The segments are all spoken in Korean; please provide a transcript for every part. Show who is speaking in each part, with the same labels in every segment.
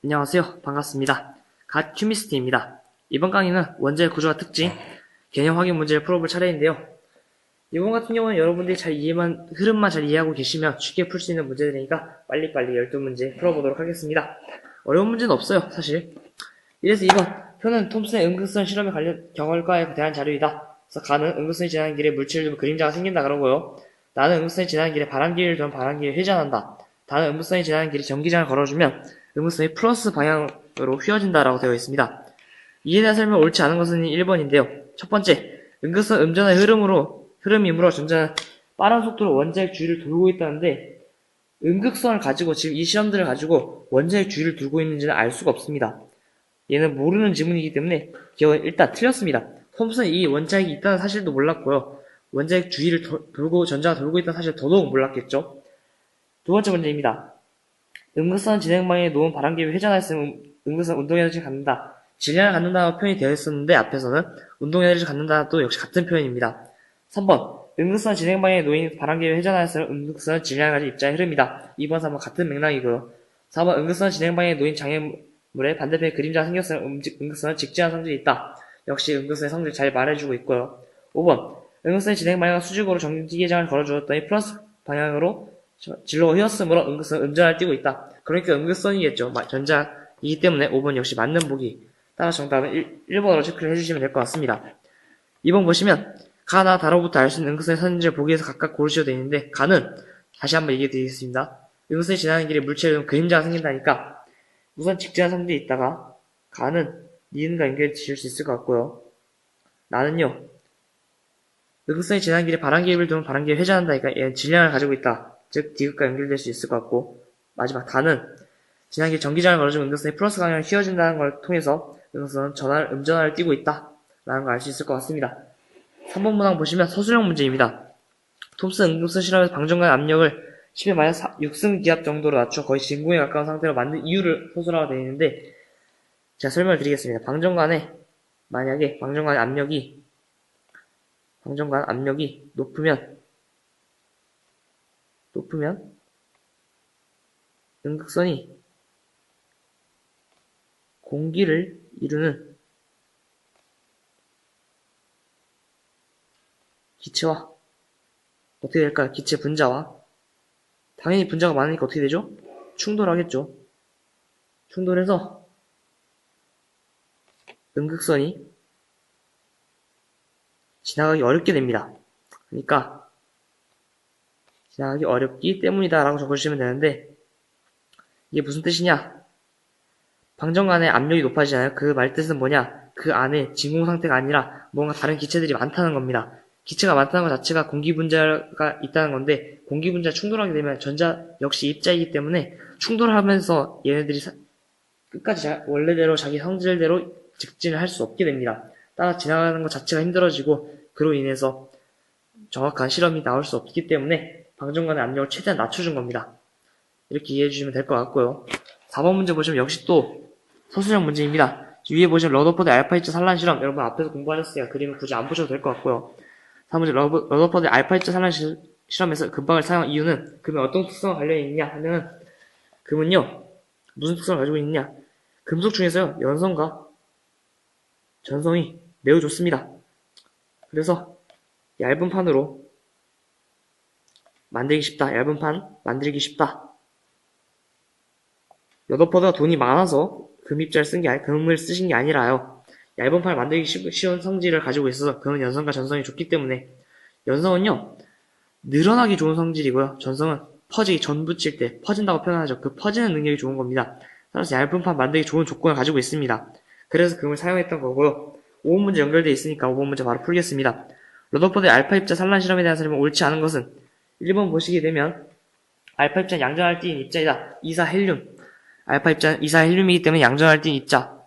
Speaker 1: 안녕하세요. 반갑습니다. 갓 큐미스트입니다. 이번 강의는 원자의 구조와 특징, 개념 확인 문제를 풀어볼 차례인데요. 이번 같은 경우는 여러분들이 흐름만 잘 이해하고 계시면 쉽게 풀 수 있는 문제들이니까 빨리빨리 12문제 풀어보도록 하겠습니다. 어려운 문제는 없어요, 사실. 1에서 2번, 표는 톰슨의 응극선 실험에 관련 결과에 대한 자료이다. 그래서 가는 응극선이 지나는 길에 물체를 두면 그림자가 생긴다 그러고요. 나는 응극선이 지나는 길에 바람길을 두면 바람길이 회전한다. 다는 응극선이 지나는 길에 전기장을 걸어주면 응극선이 플러스 방향으로 휘어진다라고 되어 있습니다. 이에 대한 설명 옳지 않은 것은 1번인데요. 첫 번째, 응극선 음전의 흐름이므로 전자는 빠른 속도로 원자핵 주위를 돌고 있다는데 응극선을 가지고 지금 이 실험들을 가지고 원자핵 주위를 돌고 있는지는 알 수가 없습니다. 얘는 모르는 지문이기 때문에 기억은 일단 틀렸습니다. 톰슨은 이 원자핵이 있다는 사실도 몰랐고요. 원자핵 주위를 돌고 전자가 돌고 있다는 사실을 더더욱 몰랐겠죠. 두 번째 문제입니다. 응극선 진행 방향에 놓은 바람길이 회전하였으면 응극선 운동에너지를 갖는다. 질량을 갖는다고 표현이 되어 있었는데 앞에서는 운동에너지를 갖는다도 역시 같은 표현입니다. 3번 응극선 진행 방향에 놓인 바람길이 회전하였으면 응극선은 질량을 가진 입자의 흐름이다. 2번, 3번 같은 맥락이고요. 4번 응극선 진행 방향에 놓인 장애물의 반대편에 그림자가 생겼으면 응극선은 직진한 성질이 있다. 역시 응극선의 성질을 잘 말해주고 있고요. 5번 응극선의 진행 방향은 수직으로 전기계장을 걸어주었더니 플러스 방향으로 진로가 휘었으므로 응극선은 음전을 띠고 있다. 그러니까 응극선이겠죠. 전자이기 때문에 5번 역시 맞는 보기. 따라서 정답은 1번으로 체크를 해주시면 될 것 같습니다. 2번 보시면 가나 다로부터 알 수 있는 응극선의 선인지를 보기에서 각각 고르시오 되어 있는데 가는 다시 한번 얘기해 드리겠습니다. 응극선이 지나는 길에 물체에 두면 그림자가 생긴다니까 우선 직진한 성질이 있다가 가는 니은과 연결 지을 수 있을 것 같고요. 나는요 응극선이 지나는 길에 바람길을 두면 바람길이 회전한다니까 얘는 질량을 가지고 있다. 즉 디귿과 연결될 수 있을 것 같고 마지막 다는 지나는 길에 전기장을 걸어주면 응극선이 플러스 방향을 휘어진다는 걸 통해서 응극선은 음전화를 띠고 있다 라는 걸 알 수 있을 것 같습니다. 3번 문항 보시면 서술형 문제입니다. 톰슨 응극선 실험에서 방정관 압력을 10의-6승 기압 정도로 낮춰 거의 진공에 가까운 상태로 만든 이유를 서술하게 되어 있는데 제가 설명을 드리겠습니다. 만약에 방정관 압력이 높으면 응극선이 공기를 이루는 기체와 어떻게 될까요? 기체 분자와 당연히 분자가 많으니까 어떻게 되죠? 충돌하겠죠. 충돌해서 응극선이 지나가기 어렵게 됩니다. 그러니까 지나가기 어렵기 때문이다 라고 적어주시면 되는데 이게 무슨 뜻이냐? 방정관의 압력이 높아지잖아요. 그 말 뜻은 뭐냐? 그 안에 진공 상태가 아니라 뭔가 다른 기체들이 많다는 겁니다. 기체가 많다는 것 자체가 공기 분자가 있다는 건데 공기 분자가 충돌하게 되면 전자 역시 입자이기 때문에 충돌하면서 얘네들이 끝까지 원래대로 자기 성질대로 직진을 할 수 없게 됩니다. 따라 지나가는 것 자체가 힘들어지고 그로 인해서 정확한 실험이 나올 수 없기 때문에 방정관의 압력을 최대한 낮춰준 겁니다. 이렇게 이해해 주시면 될 것 같고요. 4번 문제 보시면 역시 또 서술형 문제입니다. 위에 보시면 러더퍼드 알파 입자 산란 실험 여러분 앞에서 공부하셨으니까 그림을 굳이 안 보셔도 될 것 같고요. 4번째 러더퍼드 알파 입자 산란 실험에서 금박을 사용한 이유는 금의 어떤 특성과 관련이 있느냐 하면 금은요 무슨 특성을 가지고 있느냐 금속 중에서요 연성과 전성이 매우 좋습니다. 그래서 얇은 판으로 얇은 판 만들기 쉽다. 러더퍼드가 돈이 많아서 금을 쓰신 게 아니라요. 얇은 판을 만들기 쉬운 성질을 가지고 있어서 금은 연성과 전성이 좋기 때문에 연성은요 늘어나기 좋은 성질이고요. 전성은 전 붙일 때 퍼진다고 표현하죠. 그 퍼지는 능력이 좋은 겁니다. 따라서 얇은 판 만들기 좋은 조건을 가지고 있습니다. 그래서 금을 사용했던 거고요. 5번 문제 연결되어 있으니까 5번 문제 바로 풀겠습니다. 러더퍼드의 알파 입자 산란 실험에 대한 설명 옳지 않은 것은 1번 보시게 되면 알파 입자는 양전알띠인 입자이다. 이사헬륨 알파 입자는 이사헬륨이기 때문에 양전알띠인 입자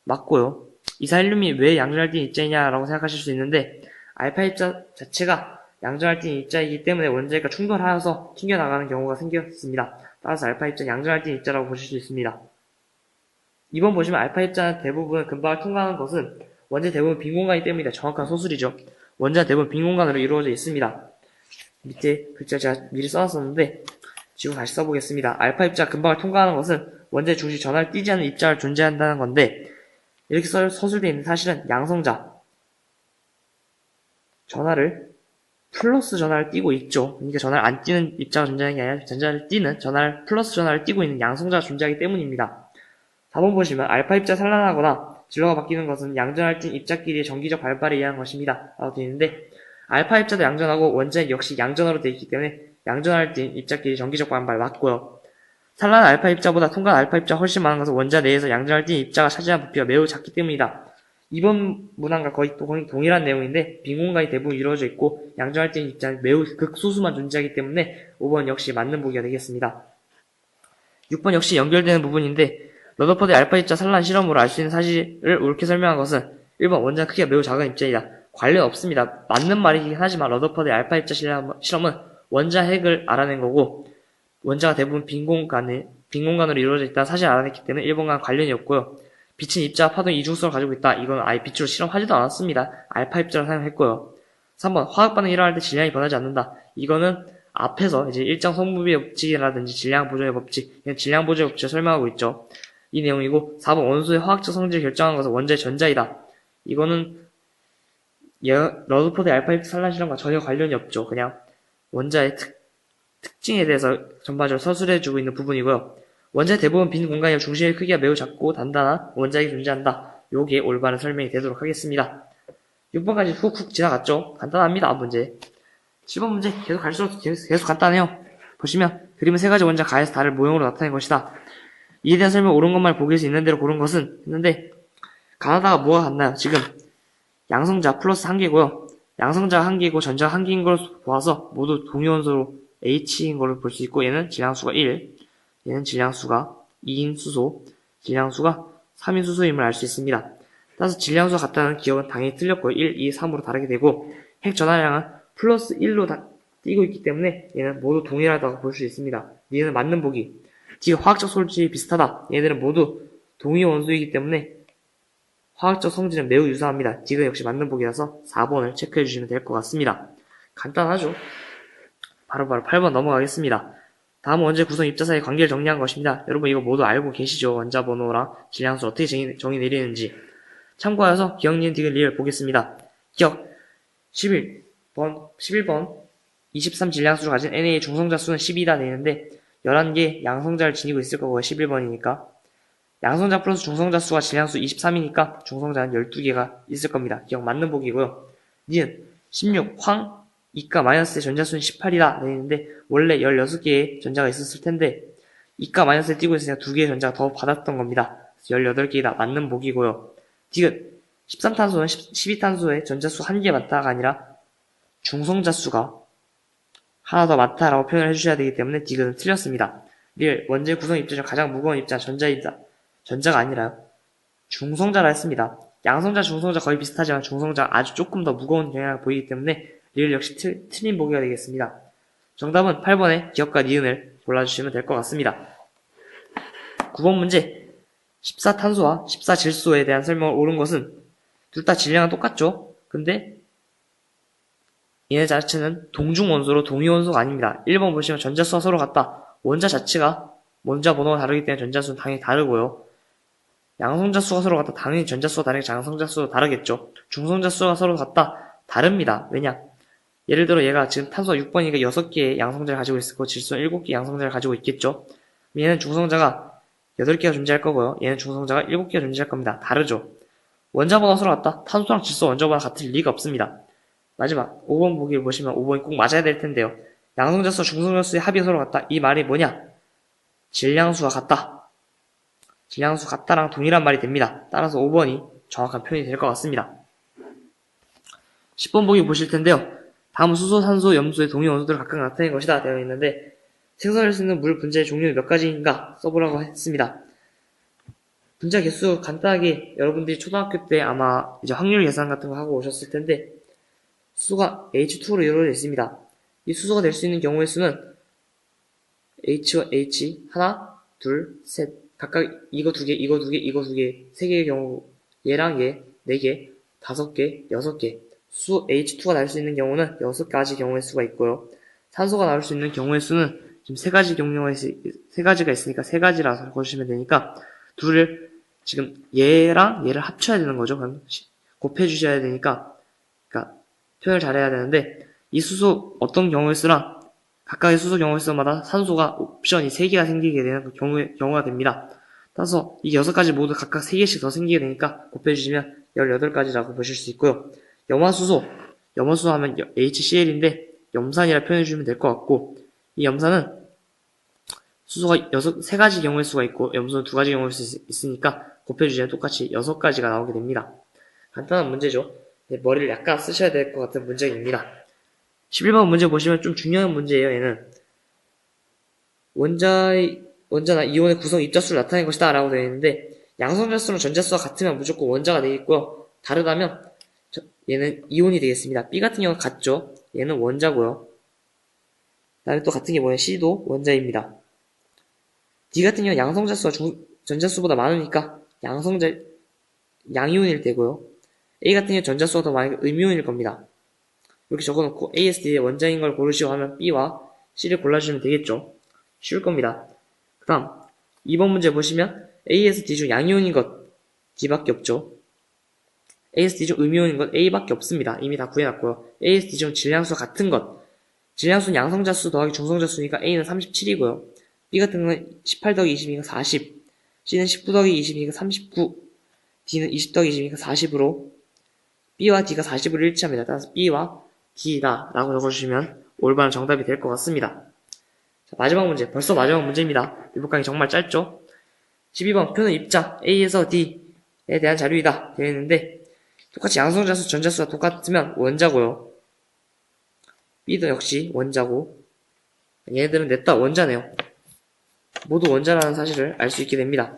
Speaker 1: 맞고요. 이사헬륨이 왜 양전알띠인 입자이냐라고 생각하실 수 있는데 알파 입자 자체가 양전알띠인 입자이기 때문에 원자핵과 충돌하여서 튕겨나가는 경우가 생겼습니다. 따라서 알파 입자는 양전알띠인 입자라고 보실 수 있습니다. 2번 보시면 알파 입자는 대부분 금박을 통과하는 것은 원자 대부분 빈 공간이기 때문이다. 정확한 소술이죠. 원자 대부분 빈 공간으로 이루어져 있습니다. 밑에 글자 제가 미리 써놨었는데 지금 다시 써보겠습니다. 알파 입자 금박을 통과하는 것은 원자의 중심이 전하를 띠지 않는 입자가 존재한다는 건데, 이렇게 서술되어 있는 사실은 양성자 전하를 플러스 전하를 띠고 있죠. 그러니까 전하를 안 띠는 입자가 존재하는 게 아니라 전자를 띠는 전하를 플러스 전하를 띠고 있는 양성자가 존재하기 때문입니다. 4번 보시면 알파 입자 산란하거나 진로가 바뀌는 것은 양전할 뛴 입자끼리의 정기적 발발에 의한 것입니다. 라고 되어 있는데, 알파 입자도 양전하고 원자핵 역시 양전하로 되어 있기 때문에 양전할 뛴 입자끼리 정기적 발발 맞고요. 산란한 알파 입자보다 통과한 알파 입자가 훨씬 많은 것은 원자 내에서 양전할 뛴 입자가 차지한 부피가 매우 작기 때문이다. 이번 문항과 거의 동일한 내용인데, 빈 공간이 대부분 이루어져 있고 양전할 뛴 입자는 매우 극소수만 존재하기 때문에 5번 역시 맞는 보기가 되겠습니다. 6번 역시 연결되는 부분인데, 러더퍼드의 알파 입자 산란 실험으로 알 수 있는 사실을 옳게 설명한 것은 1번 원자 크기가 매우 작은 입자이다. 관련 없습니다. 맞는 말이긴 하지만 러더퍼드의 알파 입자 실험은 원자 핵을 알아낸 거고, 원자가 대부분 빈 공간으로 이루어져 있다는 사실을 알아냈기 때문에 1번과는 관련이 없고요. 빛은 입자와 파동의 이중성을 가지고 있다. 이건 아예 빛으로 실험하지도 않았습니다. 알파 입자를 사용했고요. 3번 화학 반응이 일어날 때 질량이 변하지 않는다. 이거는 앞에서 이제 일정 성분비의 법칙이라든지 질량 보존의 법칙, 질량 보존의 법칙을 설명하고 있죠. 이 내용이고, 4번 원소의 화학적 성질을 결정하는 것은 원자의 전자이다. 이거는 러더퍼드의 알파 입자 산란 실험과 전혀 관련이 없죠. 그냥 원자의 특징에 대해서 전반적으로 서술해주고 있는 부분이고요. 원자의 대부분 빈 공간이며 중심의 크기가 매우 작고 단단한 원자핵이 존재한다. 요게 올바른 설명이 되도록 하겠습니다. 6번까지 훅훅 지나갔죠? 간단합니다, 문제. 7번 문제 계속 갈수록 계속 간단해요. 보시면 그림은 세 가지 원자 가에서 달을 모형으로 나타낸 것이다. 이에 대한 설명 옳은 것만 보기에서 있는 대로 고른 것은 했는데, 가나다가 뭐가 같나요? 지금 양성자 플러스 한 개고요. 양성자가 한 개고 전자가 한 개인 걸 보아서 모두 동위원소로 H인 걸로 볼 수 있고, 얘는 질량수가 1, 얘는 질량수가 2인 수소, 질량수가 3인 수소임을 알 수 있습니다. 따라서 질량수가 같다는 기억은 당연히 틀렸고요. 1, 2, 3으로 다르게 되고, 핵 전하량은 플러스 1로 띄고 있기 때문에 얘는 모두 동일하다고 볼 수 있습니다. 얘는 맞는 보기. D가 화학적 소질이 비슷하다. 얘들은 모두 동위 원소이기 때문에 화학적 성질은 매우 유사합니다. D가 역시 맞는 보기라서 4번을 체크해 주시면 될 것 같습니다. 간단하죠? 바로바로 8번 넘어가겠습니다. 다음 원자 구성 입자 사이의 관계를 정리한 것입니다. 여러분 이거 모두 알고 계시죠? 원자 번호랑 질량수 어떻게 정의 내리는지. 참고하여서 기억, 니은, 디귿, 리을 보겠습니다. 기억 11번 23 질량수를 가진 NA의 중성자 수는 12다 되는데 11개 양성자를 지니고 있을 거고요. 11번이니까. 양성자 플러스 중성자 수가 질량수 23이니까 중성자는 12개가 있을 겁니다. 기억 맞는 보기고요. 니은 16 황 이가 마이너스의 전자수는 18이다 되는데 원래 16개의 전자가 있었을 텐데 이가 마이너스에 띄고 있으니까 2개의 전자가 더 받았던 겁니다. 18개이다 맞는 보기고요. 디귿 13탄소는 12탄소의 전자수 1개 많다가 아니라 중성자 수가 하나 더 많다라고 표현을 해주셔야 되기 때문에 디귿은 틀렸습니다. 리을 원자의 구성 입자 중 가장 무거운 입자 전자이다. 전자가 아니라요. 중성자라 했습니다. 양성자, 중성자 거의 비슷하지만 중성자가 아주 조금 더 무거운 경향을 보이기 때문에 리을 역시 틀린 보기가 되겠습니다. 정답은 8번의 기억과 니은을 골라주시면 될 것 같습니다. 9번 문제 14탄소와 14질소에 대한 설명을 옳은 것은 둘 다 질량은 똑같죠? 근데 얘네 자체는 동중원소로 동위원소가 아닙니다. 1번 보시면 전자수가 서로 같다. 원자 자체가 원자 번호가 다르기 때문에 전자수는 당연히 다르고요. 양성자 수가 서로 같다. 당연히 전자수가 다르게 양성자 수도 다르겠죠. 중성자 수가 서로 같다. 다릅니다. 왜냐? 예를 들어 얘가 지금 탄소 6번이니까 6개의 양성자를 가지고 있을 거고 질소는 7개의 양성자를 가지고 있겠죠. 얘는 중성자가 8개가 존재할 거고요. 얘는 중성자가 7개가 존재할 겁니다. 다르죠. 원자 번호가 서로 같다. 탄소랑 질소 원자 번호가 같을 리가 없습니다. 마지막 5번 보기를 보시면 5번이 꼭 맞아야 될 텐데요. 양성자 수와 중성자 수의 합이 서로 같다. 이 말이 뭐냐? 질량수가 같다. 질량수 같다랑 동일한 말이 됩니다. 따라서 5번이 정확한 표현이 될 것 같습니다. 10번 보기 보실 텐데요. 다음은 수소, 산소, 염소의 동위 원소들을 각각 나타낸 것이다 되어 있는데 생성할 수 있는 물 분자의 종류는 몇 가지인가 써보라고 했습니다. 분자 개수 간단하게 여러분들이 초등학교 때 아마 이제 확률 계산 같은 거 하고 오셨을 텐데 수소가 H2로 이루어져 있습니다. 이 수소가 될 수 있는 경우의 수는 H와 H 하나, 둘, 셋 각각 이거 2개, 이거 2개, 이거 2개 3개의 경우 얘랑 얘 4개, 5개, 6개 수 H2가 나올 수 있는 경우는 6가지 경우의 수가 있고요. 산소가 나올 수 있는 경우의 수는 지금 세 가지가 있으니까 세 가지라서 적어주시면 되니까 둘을 지금 얘랑 얘를 합쳐야 되는 거죠. 그럼 곱해주셔야 되니까 그러니까 표현을 잘해야 되는데 이 수소 어떤 경우일수랑 각각의 수소 경우일수마다 산소가 옵션이 3개가 생기게 되는 경우가 됩니다. 따라서 이 6가지 모두 각각 3개씩 더 생기게 되니까 곱해주시면 18가지라고 보실 수 있고요. 염화수소 하면 HCl인데 염산이라 표현해주시면 될 것 같고 이 염산은 수소가 3가지 경우일 수가 있고 염소는 2가지 경우일 수 있으니까 곱해주시면 똑같이 6가지가 나오게 됩니다. 간단한 문제죠. 네, 머리를 약간 쓰셔야 될 것 같은 문제입니다. 11번 문제 보시면 좀 중요한 문제예요. 얘는 원자나 이온의 구성 입자수를 나타낸 것이다 라고 되어 있는데 양성자수랑 전자수가 같으면 무조건 원자가 되겠고요. 다르다면 얘는 이온이 되겠습니다. B 같은 경우는 같죠. 얘는 원자고요. 다음에 또 같은 게 뭐냐, C도 원자입니다. D 같은 경우는 양성자수가 전자수보다 많으니까 양이온일 테고요. A 같은 경우는 전자수가 더 많으니까 음이온일 겁니다. 이렇게 적어놓고 ASD의 원자인 걸 고르시오 하면 B와 C를 골라주시면 되겠죠. 쉬울 겁니다. 그 다음 2번 문제 보시면 ASD 중 양이온인 것 D밖에 없죠. ASD 중 음이온인 것 A밖에 없습니다. 이미 다 구해놨고요. ASD 중 질량수 같은 것 질량수는 양성자수 더하기 중성자수니까 A는 37이고요. B 같은 경우는 18 더하기 22가 40 C는 19 더하기 22가 39 D는 20 더하기 22가 40으로 B와 D가 40으로 일치합니다. 따라서 B와 D다 라고 적어주시면 올바른 정답이 될 것 같습니다. 자, 마지막 문제. 벌써 마지막 문제입니다. 이번 강의 정말 짧죠? 12번 표는 입자 A에서 D에 대한 자료이다 되어 있는데 똑같이 양성자수, 전자수가 똑같으면 원자고요. B도 역시 원자고 얘네들은 넷다 원자네요. 모두 원자라는 사실을 알 수 있게 됩니다.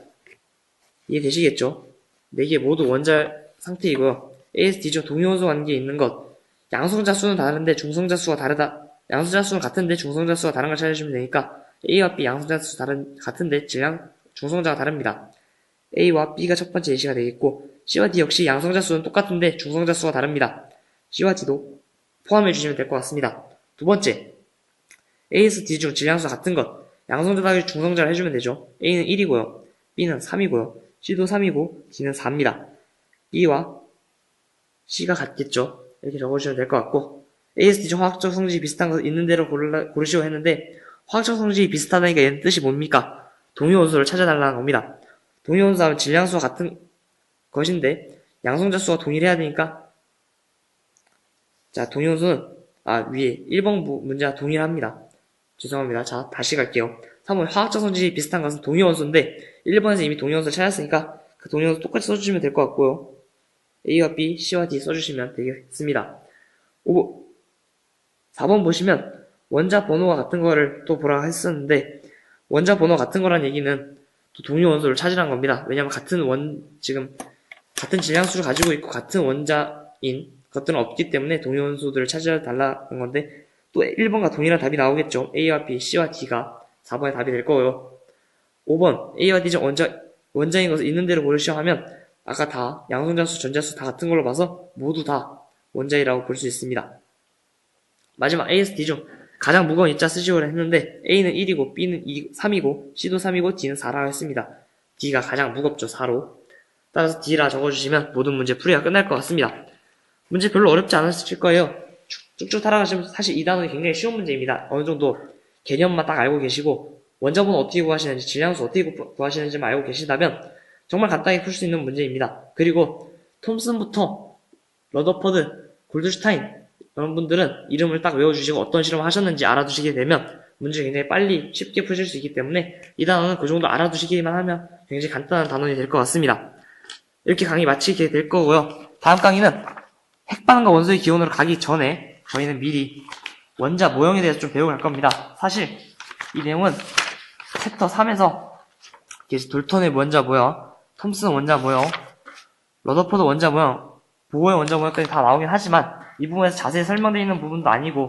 Speaker 1: 이해되시겠죠? 4개 모두 원자 상태이고요. ASD 중 동위원소 관계에 있는 것 양성자수는 다른데 중성자수가 다르다. 양성자수는 같은데 중성자수가 다른 걸 찾아주시면 되니까 A와 B 양성자수 같은데 중성자가 다릅니다. A와 B가 첫 번째 예시가 되겠고 C와 D 역시 양성자수는 똑같은데 중성자수가 다릅니다. C와 D도 포함해 주시면 될 것 같습니다. 두 번째, A에서 D 중 질량수 같은 것 양성자 더하기 중성자를 해주면 되죠. A는 1이고요. B는 3이고요. C도 3이고 D는 4입니다. B와 C가 같겠죠. 이렇게 적어주시면 될 것 같고 ASD 중 화학적 성질이 비슷한 것 있는 대로 고르시오 했는데 화학적 성질이 비슷하다니까 얘는 뜻이 뭡니까? 동위원소를 찾아달라는 겁니다. 동위원소 하면 질량수와 같은 것인데 양성자수와 동일해야 되니까 자 동위원소는 위에 1번 문제와 동일합니다. 죄송합니다. 자 다시 갈게요. 3번 화학적 성질이 비슷한 것은 동위원소인데 1번에서 이미 동위원소를 찾았으니까 그 동위원소 똑같이 써주시면 될 것 같고요. A와 B, C와 D 써주시면 되겠습니다. 4번 보시면 원자 번호가 같은 거를 또 보라고 했었는데 원자 번호 같은 거란 얘기는 또 동위원소를 찾으라는 겁니다. 왜냐면 지금 같은 질량수를 가지고 있고 같은 원자인 것들은 없기 때문에 동위원소들을 찾아달라는 건데 또 1번과 동일한 답이 나오겠죠. A와 B, C와 D가 4번의 답이 될 거고요. 5번 A와 D 중 원자인 것을 있는 대로 고르시오 하면 아까 다 양성자수, 전자수 다 같은 걸로 봐서 모두 다 원자이라고 볼 수 있습니다. 마지막 ASD 중 가장 무거운 입자 쓰시오를 했는데 A는 1이고 B는 3이고 C도 3이고 D는 4라고 했습니다. D가 가장 무겁죠. 4로. 따라서 D라 적어주시면 모든 문제 풀이가 끝날 것 같습니다. 문제 별로 어렵지 않으실 거예요. 쭉쭉 따라가시면 사실 이 단원이 굉장히 쉬운 문제입니다. 어느 정도 개념만 딱 알고 계시고 원자번호 어떻게 구하시는지 질량수 어떻게 구하시는지만 알고 계시다면 정말 간단히 풀 수 있는 문제입니다. 그리고 톰슨부터 러더퍼드, 골드슈타인 이런 분들은 이름을 딱 외워주시고 어떤 실험을 하셨는지 알아두시게 되면 문제 굉장히 빨리 쉽게 푸실 수 있기 때문에 이 단원은 그 정도 알아두시기만 하면 굉장히 간단한 단원이 될 것 같습니다. 이렇게 강의 마치게 될 거고요. 다음 강의는 핵반응과 원소의 기원으로 가기 전에 저희는 미리 원자 모형에 대해서 좀 배우고 갈 겁니다. 사실 이 내용은 챕터 3에서 돌턴의 원자 모형, 톰슨 원자 모형, 러더포드 원자 모형, 보어의 원자 모형까지 다 나오긴 하지만 이 부분에서 자세히 설명되어 있는 부분도 아니고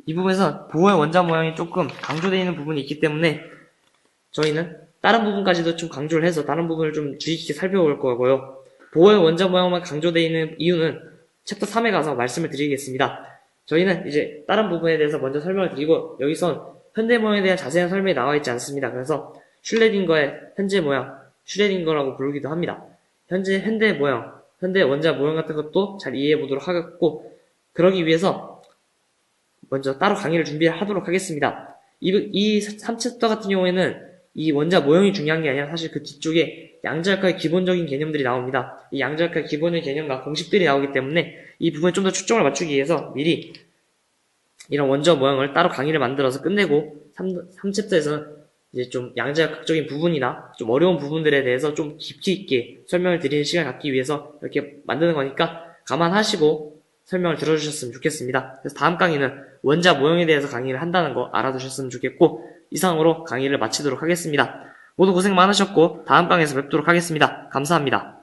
Speaker 1: 이 부분에서 보어의 원자 모형이 조금 강조되어 있는 부분이 있기 때문에 저희는 다른 부분까지도 좀 강조를 해서 다른 부분을 좀 주의 깊게 살펴볼 거고요. 보어의 원자 모형만 강조되어 있는 이유는 챕터 3에 가서 말씀을 드리겠습니다. 저희는 이제 다른 부분에 대해서 먼저 설명을 드리고 여기선 현대 모형에 대한 자세한 설명이 나와 있지 않습니다. 그래서 슐레딩거의 현재 모형, 슈레딩거라고 부르기도 합니다. 현대 모형, 현대 원자 모형 같은 것도 잘 이해해 보도록 하겠고, 그러기 위해서 먼저 따로 강의를 준비하도록 하겠습니다. 이 3챕터 같은 경우에는 이 원자 모형이 중요한 게 아니라 사실 그 뒤쪽에 양자역학의 기본적인 개념들이 나옵니다. 이 양자역학의 기본적인 개념과 공식들이 나오기 때문에 이 부분에 좀 더 초점을 맞추기 위해서 미리 이런 원자 모형을 따로 강의를 만들어서 끝내고 3챕터에서는 이제 좀 양자역학적인 부분이나 좀 어려운 부분들에 대해서 좀 깊이 있게 설명을 드리는 시간을 갖기 위해서 이렇게 만드는 거니까 감안하시고 설명을 들어주셨으면 좋겠습니다. 그래서 다음 강의는 원자 모형에 대해서 강의를 한다는 거 알아두셨으면 좋겠고, 이상으로 강의를 마치도록 하겠습니다. 모두 고생 많으셨고 다음 강의에서 뵙도록 하겠습니다. 감사합니다.